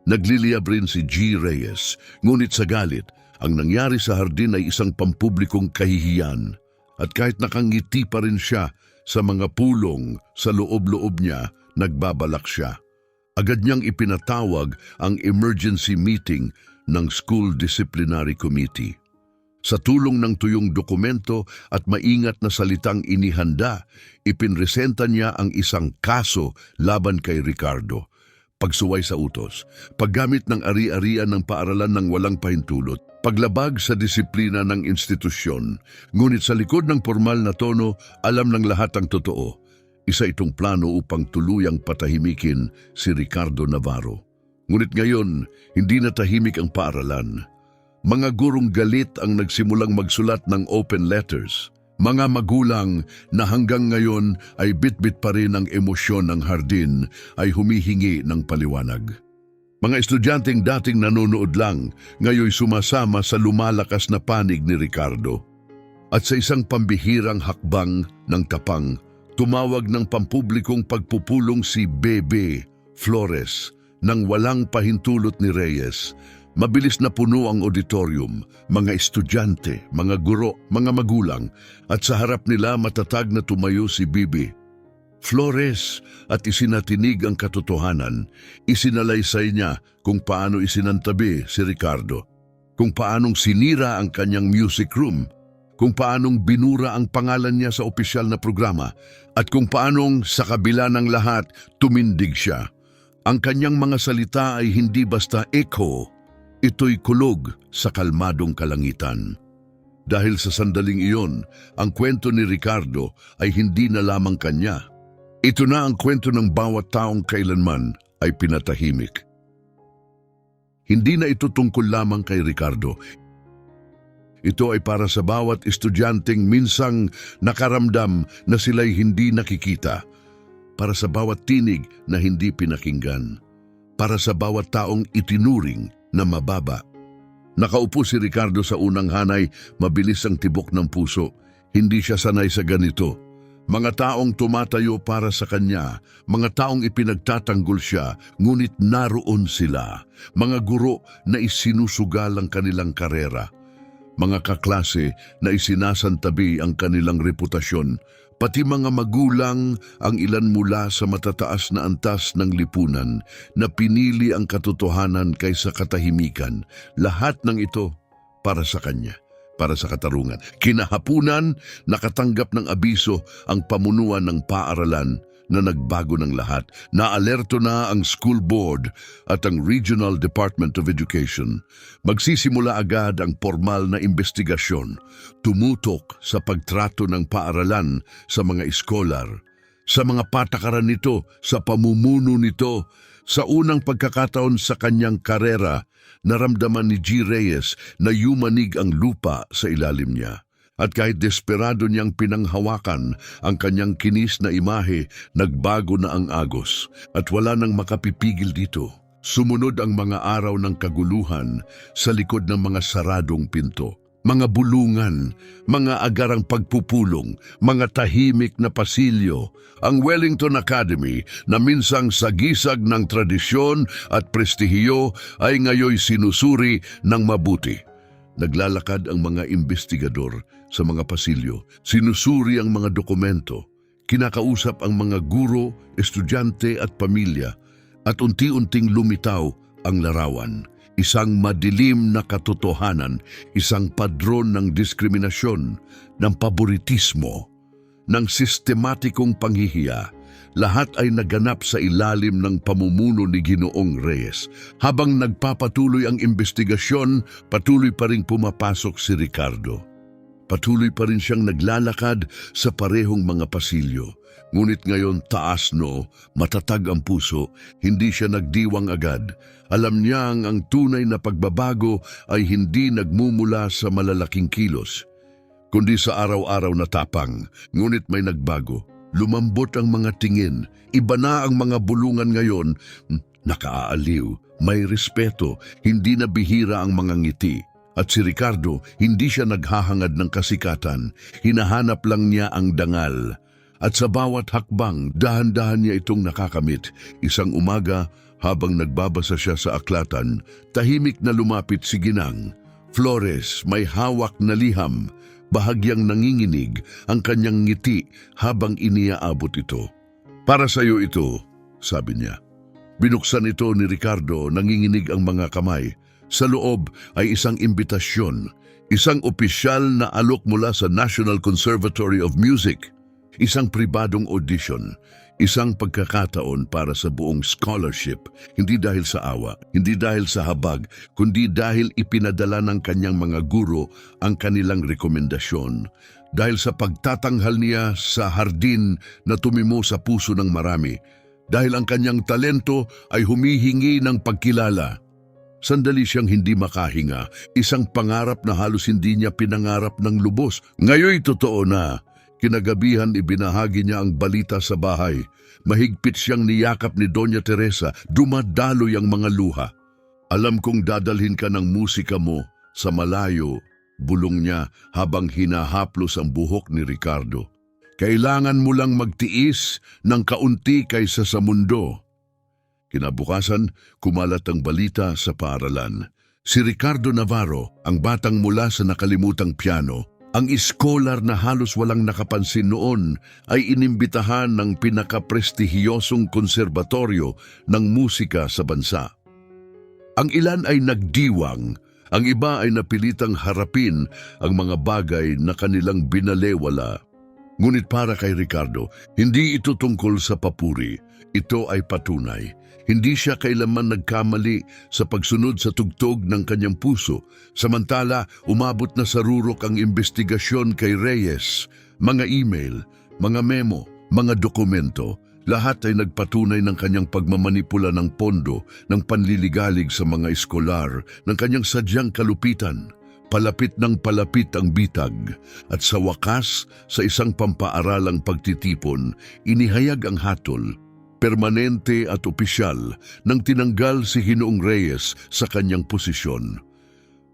nagliliyab rin si G. Reyes. Ngunit sa galit, ang nangyari sa hardin ay isang pampublikong kahihiyan. At kahit nakangiti pa rin siya sa mga pulong sa loob-loob niya, nagbabalak siya. Agad niyang ipinatawag ang emergency meeting ng School Disciplinary Committee. Sa tulong ng tuyong dokumento at maingat na salitang inihanda, ipinresenta niya ang isang kaso laban kay Ricardo. Pagsuway sa utos, paggamit ng ari-arian ng paaralan ng walang pahintulot, paglabag sa disiplina ng institusyon. Ngunit sa likod ng formal na tono, alam ng lahat ang totoo. Isa itong plano upang tuluyang patahimikin si Ricardo Navarro. Ngunit ngayon, hindi na tahimik ang paaralan. Mga gurong galit ang nagsimulang magsulat ng open letters. Mga magulang na hanggang ngayon ay bitbit pa rin ang emosyon ng hardin ay humihingi ng paliwanag. Mga estudyanteng dating nanonood lang, ngayon sumasama sa lumalakas na panig ni Ricardo. At sa isang pambihirang hakbang ng tapang, tumawag ng pampublikong pagpupulong si Bebe Flores nang walang pahintulot ni Reyes. Mabilis na puno ang auditorium, mga estudyante, mga guro, mga magulang, at sa harap nila matatag na tumayo si Bibi Flores at isinatinig ang katotohanan. Isinalaysay niya kung paano isinantabi si Ricardo, kung paanong sinira ang kanyang music room, kung paanong binura ang pangalan niya sa opisyal na programa, at kung paanong sa kabila ng lahat tumindig siya. Ang kanyang mga salita ay hindi basta echo, ito'y kulog sa kalmadong kalangitan. Dahil sa sandaling iyon, ang kwento ni Ricardo ay hindi na lamang kanya. Ito na ang kwento ng bawat taong kailanman ay pinatahimik. Hindi na ito tungkol lamang kay Ricardo. Ito ay para sa bawat estudyanteng minsang nakaramdam na sila'y hindi nakikita. Para sa bawat tinig na hindi pinakinggan. Para sa bawat taong itinuring na mababa. Nakaupo si Ricardo sa unang hanay, mabilis ang tibok ng puso. Hindi siya sanay sa ganito. Mga taong tumatayo para sa kanya, mga taong ipinagtatanggol siya, ngunit naroon sila. Mga guro na isinusugal ang kanilang karera. Mga kaklase na isinasantabi ang kanilang reputasyon. Pati mga magulang, ang ilan mula sa matataas na antas ng lipunan na pinili ang katotohanan kaysa katahimikan. Lahat ng ito para sa kanya, para sa katarungan. Kinahapunan, nakatanggap ng abiso ang pamunuan ng paaralan na nagbago ng lahat. Naalerto na ang school board at ang Regional Department of Education. Magsisimula agad ang formal na investigasyon, tumutok sa pagtrato ng paaralan sa mga eskolar, sa mga patakaran nito, sa pamumuno nito. Sa unang pagkakataon sa kanyang karera, naramdaman ni G. Reyes na yumanig ang lupa sa ilalim niya. At kahit desperado niyang pinanghawakan ang kanyang kinis na imahe, nagbago na ang agos at wala nang makapipigil dito. Sumunod ang mga araw ng kaguluhan sa likod ng mga saradong pinto. Mga bulungan, mga agarang pagpupulong, mga tahimik na pasilyo. Ang Wellington Academy na minsang sagisag ng tradisyon at prestihiyo ay ngayoy sinusuri ng mabuti. Naglalakad ang mga investigador sa mga pasilyo, sinusuri ang mga dokumento, kinakausap ang mga guro, estudyante at pamilya, at unti-unting lumitaw ang larawan. Isang madilim na katotohanan, isang padron ng diskriminasyon, ng paboritismo, ng sistematikong panghihiya, lahat ay naganap sa ilalim ng pamumuno ni Ginoong Reyes. Habang nagpapatuloy ang investigasyon, patuloy pa ring pumapasok si Ricardo. Patuloy pa rin siyang naglalakad sa parehong mga pasilyo. Ngunit ngayon taas matatag ang puso, hindi siya nagdiwang agad. Alam niya ang tunay na pagbabago ay hindi nagmumula sa malalaking kilos, kundi sa araw-araw na tapang. Ngunit may nagbago. Lumambot ang mga tingin. Iba na ang mga bulungan ngayon. Nakaaaliw, may respeto, hindi na bihira ang mga ngiti. At si Ricardo, hindi siya naghahangad ng kasikatan. Hinahanap lang niya ang dangal. At sa bawat hakbang, dahan-dahan niya itong nakakamit. Isang umaga, habang nagbabasa siya sa aklatan, tahimik na lumapit si Ginang. Flores, may hawak na liham. Bahagyang nanginginig ang kanyang ngiti habang iniaabot ito. Para sa iyo ito, sabi niya. Binuksan ito ni Ricardo, nanginginig ang mga kamay. Sa loob ay isang imbitasyon, isang opisyal na alok mula sa National Conservatory of Music, isang pribadong audition, isang pagkakataon para sa buong scholarship, hindi dahil sa awa, hindi dahil sa habag, kundi dahil ipinadala ng kanyang mga guro ang kanilang rekomendasyon. Dahil sa pagtatanghal niya sa hardin na tumimo sa puso ng marami, dahil ang kanyang talento ay humihingi ng pagkilala. Sandali siyang hindi makahinga, isang pangarap na halos hindi niya pinangarap ng lubos. Ngayon totoo na. Kinagabihan ibinahagi niya ang balita sa bahay. Mahigpit siyang niyakap ni Doña Teresa, dumadaloy ang mga luha. Alam kong dadalhin ka ng musika mo sa malayo, bulong niya habang hinahaplos ang buhok ni Ricardo. Kailangan mo lang magtiis ng kaunti kaysa sa mundo. Kinabukasan, kumalat ang balita sa paaralan. Si Ricardo Navarro, ang batang mula sa nakalimutang piano, ang iskolar na halos walang nakapansin noon, ay inimbitahan ng pinakaprestihiyosong konserbatoryo ng musika sa bansa. Ang ilan ay nagdiwang, ang iba ay napilitang harapin ang mga bagay na kanilang binalewala. Ngunit para kay Ricardo, hindi ito tungkol sa papuri, ito ay patunay. Hindi siya kailanman nagkamali sa pagsunod sa tugtog ng kanyang puso. Samantala, umabot na sa rurok ang investigasyon kay Reyes. Mga email, mga memo, mga dokumento, lahat ay nagpatunay ng kanyang pagmamanipula ng pondo, ng panliligalig sa mga eskolar, ng kanyang sadyang kalupitan. Palapit ng palapit ang bitag, at sa wakas, sa isang pampaaralang pagtitipon, inihayag ang hatol. Permanente at opisyal nang tinanggal si Ginoong Reyes sa kanyang posisyon.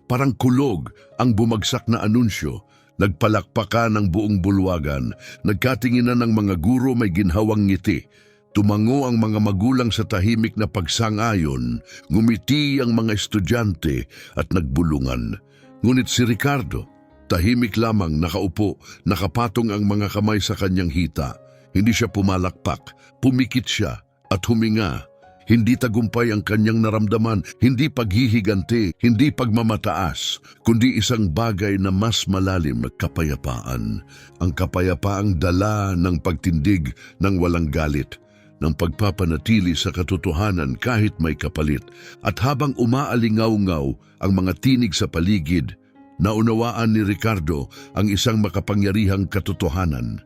Parang kulog ang bumagsak na anunsyo, nagpalakpakan ng buong bulwagan, nagkatinginan ng mga guro may ginhawang ngiti, tumango ang mga magulang sa tahimik na pagsangayon, ngumiti ang mga estudyante at nagbulungan. Ngunit si Ricardo, tahimik lamang nakaupo, nakapatong ang mga kamay sa kanyang hita. Hindi siya pumalakpak, pumikit siya at huminga. Hindi tagumpay ang kanyang naramdaman, hindi paghihiganti, hindi pagmamataas, kundi isang bagay na mas malalim, kapayapaan. Ang kapayapaang dala ng pagtindig ng walang galit, ng pagpapanatili sa katotohanan kahit may kapalit. At habang umaalingaw-ngaw ang mga tinig sa paligid, naunawaan ni Ricardo ang isang makapangyarihang katotohanan.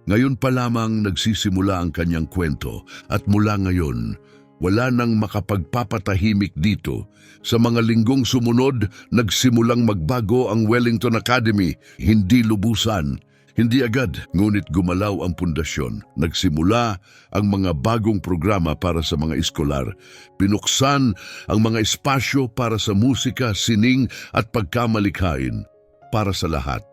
Ngayon pa lamang nagsisimula ang kanyang kwento at mula ngayon, wala nang makapagpapatahimik dito. Sa mga linggong sumunod, nagsimulang magbago ang Wellington Academy, hindi lubusan, hindi agad, ngunit gumalaw ang pundasyon. Nagsimula ang mga bagong programa para sa mga eskolar. Pinuksan ang mga espasyo para sa musika, sining at pagkamalikhain para sa lahat.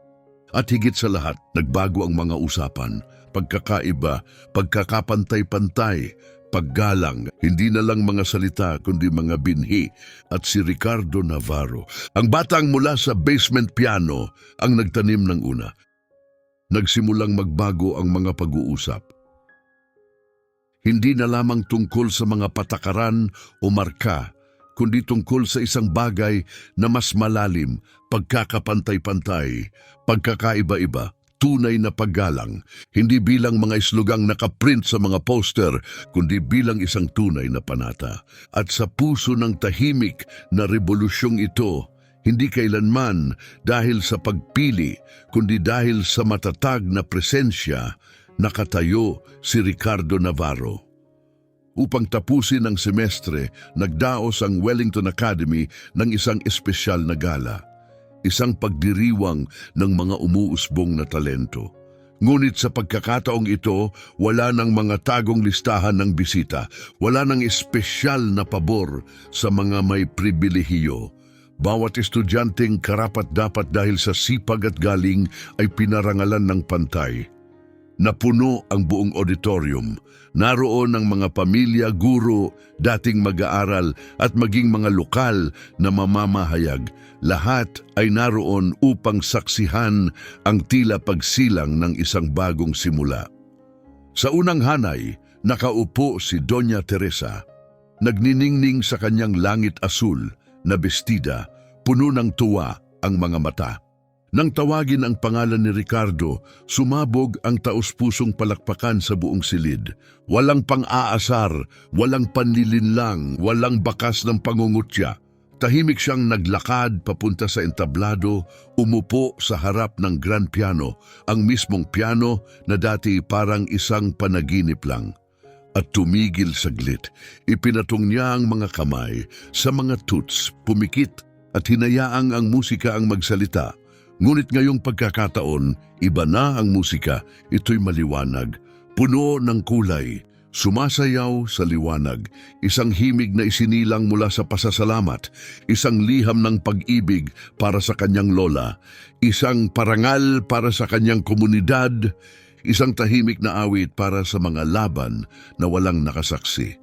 At higit sa lahat, nagbago ang mga usapan, pagkakaiba, pagkakapantay-pantay, paggalang, hindi na lang mga salita kundi mga binhi. At si Ricardo Navarro, ang batang mula sa basement piano, ang nagtanim ng una. Nagsimulang magbago ang mga pag-uusap. Hindi na lamang tungkol sa mga patakaran o marka, kundi tungkol sa isang bagay na mas malalim, pagkakapantay-pantay, pagkakaiba-iba, tunay na paggalang, hindi bilang mga islugang nakaprint sa mga poster, kundi bilang isang tunay na panata. At sa puso ng tahimik na revolusyong ito, hindi kailanman dahil sa pagpili, kundi dahil sa matatag na presensya, nakatayo si Ricardo Navarro. Upang tapusin ang semestre, nagdaos ang Wellington Academy ng isang espesyal na gala. Isang pagdiriwang ng mga umuusbong na talento. Ngunit sa pagkakataong ito, wala nang mga tagong listahan ng bisita, wala nang espesyal na pabor sa mga may pribilehiyo. Bawat estudyanteng karapat-dapat dahil sa sipag at galing ay pinarangalan ng pantay. Napuno ang buong auditorium. Naroon ang mga pamilya, guro, dating mag-aaral at maging mga lokal na mamamahayag. Lahat ay naroon upang saksihan ang tila pagsilang ng isang bagong simula. Sa unang hanay, nakaupo si Doña Teresa. Nagniningning sa kanyang langit asul na bestida, puno ng tuwa ang mga mata. Nang tawagin ang pangalan ni Ricardo, sumabog ang taus-pusong palakpakan sa buong silid. Walang pang-aasar, walang panlilinlang, walang bakas ng pangungutya. Tahimik siyang naglakad papunta sa entablado, umupo sa harap ng grand piano, ang mismong piano na dati parang isang panaginip lang. At tumigil saglit, ipinatong niya ang mga kamay sa mga tuts, pumikit at hinayaang ang musika ang magsalita. Ngunit ngayong pagkakataon, iba na ang musika, ito'y maliwanag, puno ng kulay, sumasayaw sa liwanag, isang himig na isinilang mula sa pasasalamat, isang liham ng pag-ibig para sa kanyang lola, isang parangal para sa kanyang komunidad, isang tahimik na awit para sa mga laban na walang nakasaksi.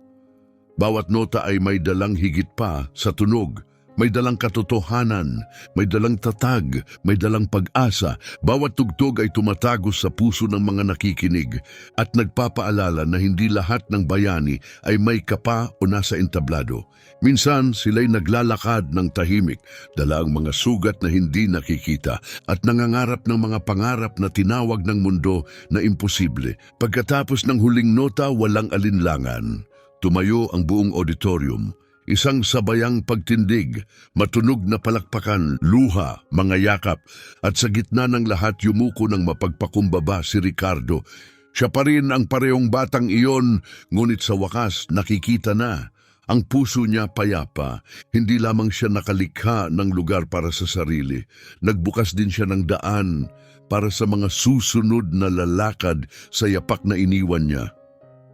Bawat nota ay may dalang higit pa sa tunog, may dalang katotohanan, may dalang tatag, may dalang pag-asa. Bawat tugtog ay tumatagos sa puso ng mga nakikinig at nagpapaalala na hindi lahat ng bayani ay may kapa o nasa entablado. Minsan sila'y naglalakad ng tahimik, dala ang mga sugat na hindi nakikita at nangangarap ng mga pangarap na tinawag ng mundo na imposible. Pagkatapos ng huling nota, walang alinlangan. Tumayo ang buong auditorium. Isang sabayang pagtindig, matunog na palakpakan, luha, mga yakap, at sa gitna ng lahat yumuko ng mapagpakumbaba si Ricardo. Siya pa rin ang parehong batang iyon, ngunit sa wakas nakikita na. Ang puso niya payapa, hindi lamang siya nakalikha ng lugar para sa sarili. Nagbukas din siya ng daan para sa mga susunod na lalakad sa yapak na iniwan niya.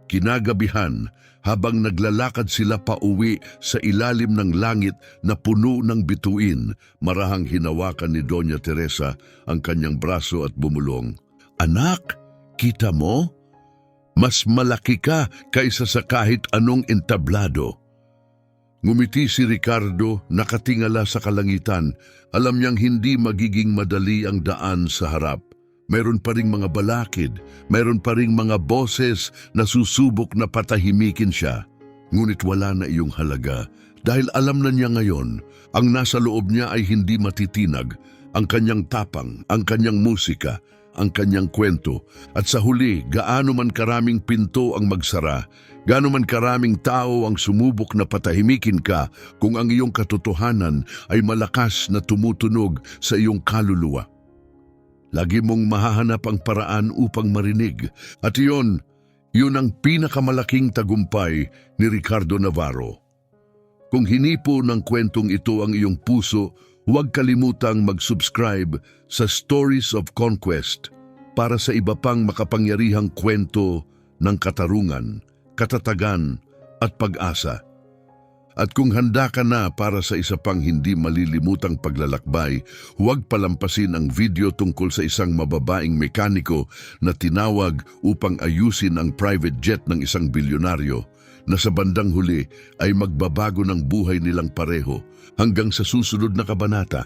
Kinagabihan, habang naglalakad sila pauwi sa ilalim ng langit na puno ng bituin, marahang hinawakan ni Doña Teresa ang kanyang braso at bumulong. "Anak, kita mo? Mas malaki ka kaysa sa kahit anong entablado." Ngumiti si Ricardo, nakatingala sa kalangitan. Alam niyang hindi magiging madali ang daan sa harap. Mayroon pa ring mga balakid, mayroon pa ring mga boses na susubok na patahimikin siya. Ngunit wala na iyong halaga dahil alam na niya ngayon, ang nasa loob niya ay hindi matitinag, ang kanyang tapang, ang kanyang musika, ang kanyang kwento. At sa huli, gaano man karaming pinto ang magsara, gaano man karaming tao ang sumubok na patahimikin ka, kung ang iyong katotohanan ay malakas na tumutunog sa iyong kaluluwa. Lagi mong mahahanap ang paraan upang marinig. At yun ang pinakamalaking tagumpay ni Ricardo Navarro. Kung hinipo ng kwentong ito ang iyong puso, huwag kalimutang mag-subscribe sa Stories of Conquest para sa iba pang makapangyarihang kwento ng katarungan, katatagan at pag-asa. At kung handa ka na para sa isa pang hindi malilimutang paglalakbay, huwag palampasin ang video tungkol sa isang mababaing mekaniko na tinawag upang ayusin ang private jet ng isang bilyonaryo na sa bandang huli ay magbabago ng buhay nilang pareho. Hanggang sa susunod na kabanata.